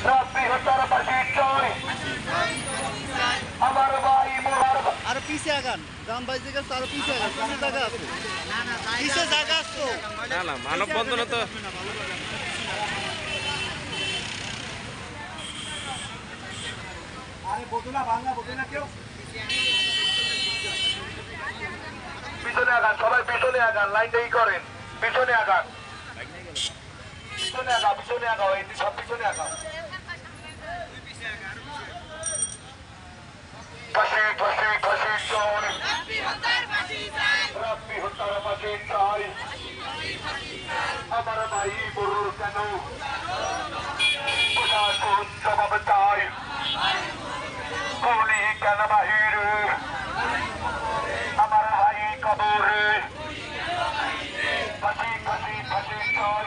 রাব্বি হত্যার ফাঁসি চাই আমার ভাই মোরার আর পিছে আগান জাম ভাই দিকে তার পিছে আগান পিছে জায়গা আছে পিছে জায়গা আছে তো না মানববন্ধন তো আরে বোতলা ভাঙা বোতলা কেউ পিছনে আগান সবাই পিছনে আগান লাইনটাই করেন পিছনে আগান পিছনে আগাও এই সব পিছনে আগাও ফাঁসি ফাঁসি ফাঁসি চাই রাব্বি হত্যার ফাঁসি চাই আমার ভাই মরুর কেন প্রশাসন জবাব চাই গুলি কেন বাহিরে আমার ভাই কবরে ফাঁসি ফাঁসি ফাঁসি চাই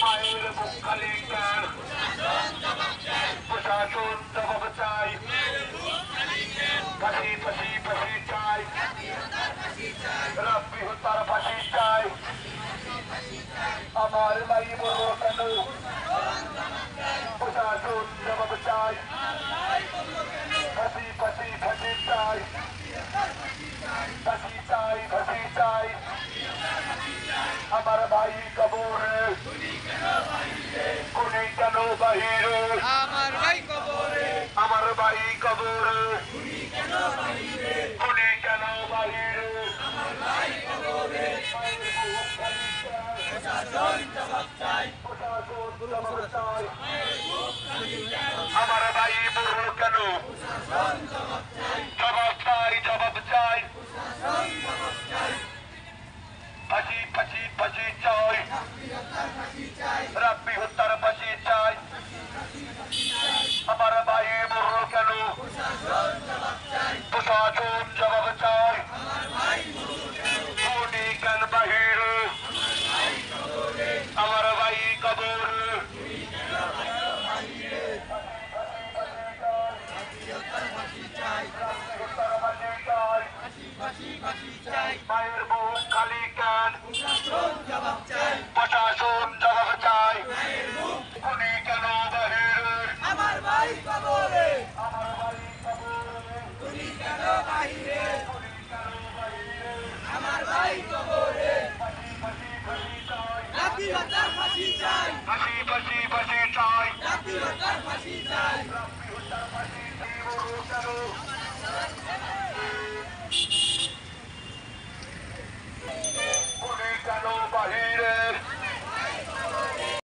মায়ের মুখ খালি কেন প্রশাসন জবাব চাই ফাঁসি ফাঁসি ফাঁসি চাই রাব্বি হত্যার ফাঁসি চাই আমার ভাই মরো কেন প্রশাসন জবাব চাই ফাঁসি ফাঁসি ফাঁসি চাই ফাঁসি চাই ফাঁসি চাই আমার ভাই কবরে গুলি কেন বাহিরে আমার ভাই কবরে আমার ভাই কবরে গুলি কেন বাহিরে আমার ভাই মরল কেন জবাব চাই ফাঁসি ফাঁসি ফাঁসি চাই রাব্বি হত্যার ফাঁসি চাই আমার ভাই মরল কেন প্রশাসন জবাব চাই গুলি কেন বাহিরে আমার ভাই কবর মায়ের মুখ খালি কেন প্রশাসন জবাব চাই গুলি কেন বাহিরে আমার ভাই কবরে আমার ভাই কবরে তুমি কেন বাহিরে আমার ভাই কবরে ফাঁসি ফাঁসি ফাঁসি চাই রাব্বি হত্যার ফাঁসি চাই ফাঁসি ফাঁসি